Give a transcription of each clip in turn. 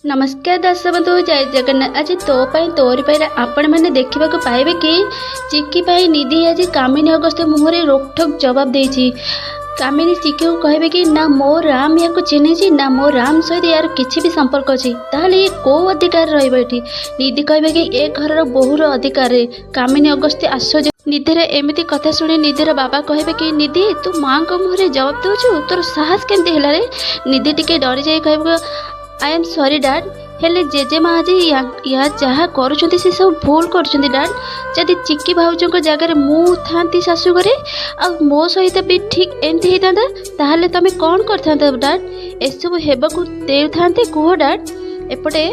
नमस्कार दर्शक बंधु जय जगन्नाथ। आज तोरी पाई आपण मैंने देखा पाइबे कि चिक्की पाई निधि आज कामिनी अगस्त्य मुहरे रोकठोक जवाब देती। कामिनी चिक्की को कहे कि ना मो राम या चिन्ही ना मो राम सहित यार किसी भी संपर्क अच्छी ताहले कौ अधिकार रही। निधि कहे कि ए घर बोहूर अधिकार। कामिनी अगस्त्य आश्चर्य। निधिर एमती कथा शुणी निधिर बाबा कहे कि निधि तू माँ को मुहरे जवाब दौचु तोर साहस केमती है रे। निधि टिके डरी जाए कह आई एम सॉरी डैड हेले जेजेमा आज या जहाँ करुँच से सब भूल कर डैड। जदि चिक्की भाउजों जगार मु था शाशु घरे आ मो सहित भी ठीक एमती होता ताहले तमे कौन कर डैड एसबू हेबाकू दे था कह डैड। एपटे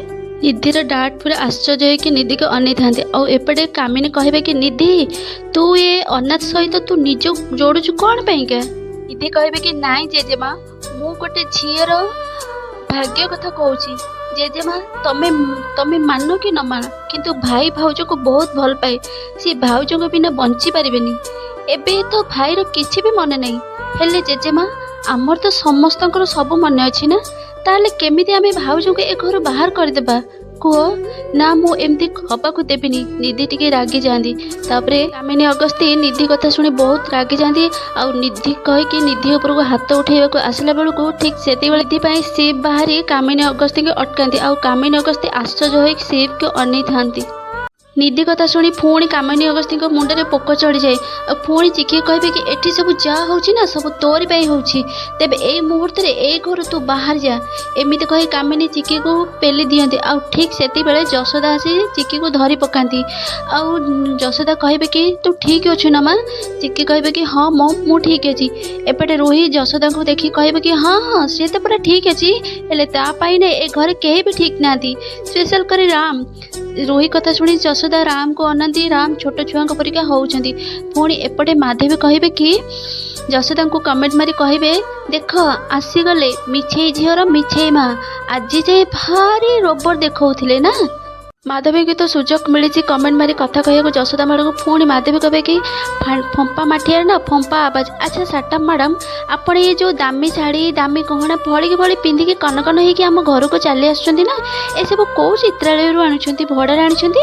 निधिर डैड पूरा आश्चर्य कि निधि को अनै था एपटे कामिनी कहे कि निधि तू ये अनाथ सहित तू निज जोड़ुचु कौन पाइंका। निधि कहे कि नाई जेजेमा मु गोटे झीर भाग्य कथा कहूँ जेजेमा तमे तमे मान कि न मान किंतु भाई भाउज को बहुत भल पाए सी भाउज को बिना बंची पारिबेनी। एबे तो भाईर किछि भी मन नहीं हेले जेजेमा आमर तो समस्तंकर सब मन अच्छी ना ताले केमिति आमे भाउज को ए घर बाहर करदेबा कह ना मु एमती हबाकू देविनी। निधि टिके रागी जाती तापरे कामिनी अगस्त्य निधि कथा शुणी बहुत रागी जाती आ निधि कहीकि निधि उपर को हाथ उठेबा आसला बेलू ठीक से निधि शिव बाहरी कामिनी अगस्त्य को अटकाती आ कामिनी अगस्त्य आश्चर्य हो शिव को अनै था। निधि कथा शुणी पुणी कामिनी अगस्त्य मुंडे पोक चढ़ी जाए और पुणी चिक्की कहे कि एठी सब जहाँ होना सब तोरी पाई होची तेबे ए मुहूर्त ए घर तू बाहर जा एमती कही कामिनी चिक्की को पेली दियंती आ ठीक से जशोदा आसी चिक्की को धरी पकाती आ जशोदा कहे कि तू ठीक अच्छु ना माँ। चिक्की कहे कि हाँ मो मु ठीक अच्छी। एपटे रोही जशोदा को देखी कहे कि हाँ हाँ सी तो पूरा ठीक अच्छी हेले तापाई ने ए घर कहीं भी ठीक ना स्पेशल करी राम। रोही कथा शुणी जशोदा राम को अनाती राम छोट छुआ परिका होउछंती। पुणी एपटे माधवी कहे कि जशोदा को कमेंट मारी कहे देख आसीगले मिछे झीर मिछे माँ आज जाए भारी रोबर देखौथिले ना। माधवी की तो सुजोग मिली कमेंट मारी कथा कह जशोदा मैडम को पुणी माधवी कहे कि फंपा माठिया ना फंपा आवाज। अच्छा साटा मैडम आपण ये जो दामी शाढ़ी दामी गहना भड़ी भड़ी पिंधिकी कन कन होगी आम घर को चली आसुँच ना ए सब कौ चित्रालय आणुंट भड़ार आणुंट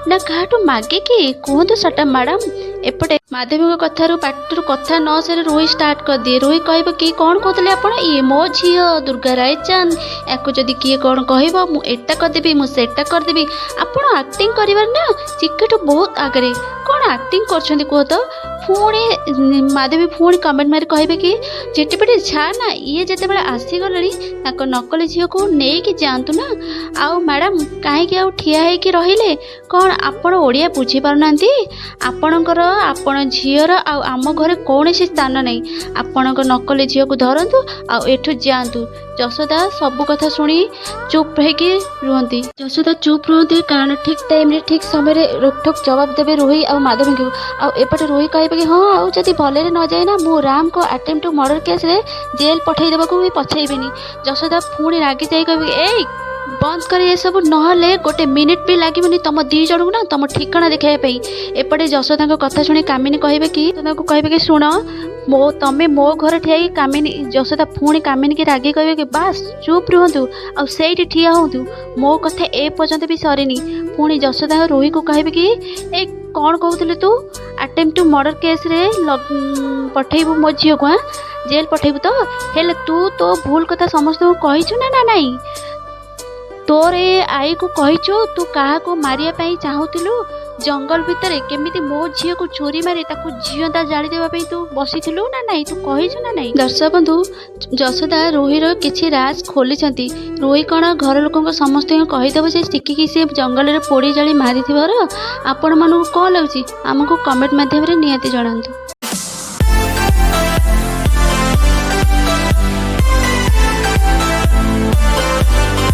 ना क्या मागे कि कहतु साटा मैडम। एपटे माधवी कथार पाटर कथा न सारे रोही स्टार्ट कर दिए। रोही कह कि कौन कहते आप ये मो झी दुर्गा रायचांद या जदि किए कौन कह मुझा करदेवी मुझा करदेवी आपण एक्टिंग करिवार ना चिक्की बहुत आगे कौन एक्टिंग कर कह तो। पुणी माधवी पुणी कमेंट मारी कहे कि जेटेपेटे छा ना ये जिते बड़े आसीगले नकली झील को लेकिन जातु ना आउ मैडम कहीं ठिया होकि रहिले कौन आपण ओडिया बुझी पारना आपणकर आपण झीर आम घरे कौन स्थान नहीं आपण नकली झील को धरतु आठू जातु। जशोदा सब कथा शुणी चुप रहीकि रुहती। जशोदा चुप रुहती कारण ठीक टाइम ठीक समय रोकठोक जवाब देवे रोही और माधवी को आउटे रोही कहे कि हाँ आउ जदि भले न जाए ना मु राम को अटेम्प्ट टू मर्डर केस रे जेल पठेदेवा भी पछेबेनी। जशोदा पुणी रागी जाए कहे ए बंद कर ये सब नहले गोटे मिनिट भी लगे तुम दी जन को ना तुम ठिकाना देखाई। एपटे जशोदा कथा शुणी कामिनी कहे कि कहे कि शुण मो तमें मो घर ठिया कामिनी जशोदा पुणी कामिनी की रागी कहे कि बास चुप रुहतु आ से ठिया हूँ मो कथा ए पर्यंत भी सरीनी। पुणी जशोदा रोही को कहे कि ए कौन कहते तू अटेम्प्ट टू मर्डर केस रे पठेबू मो झील को जेल पठेबू तो हेले तू तो भूल कथा समस्त को कहीचु ना नाई तोर ए आई को कहीचु तू क्या को मारिया चाहूलु जंगल भितर केमिति मो झील को चोरी मारी झीलता जाली देवाई तू बसीलु ना नाई तू कहीचु ना नाई। दर्शक बंधु जशोदा रोहीर किसी राज खोली रोही कौन घर लोक समस्त कहीदेव से चिक्की सी जंगल में पोड़ी जाली मारी आपण मानू कौन लगुच आमको कमेंट माध्यम निहाती जनातु।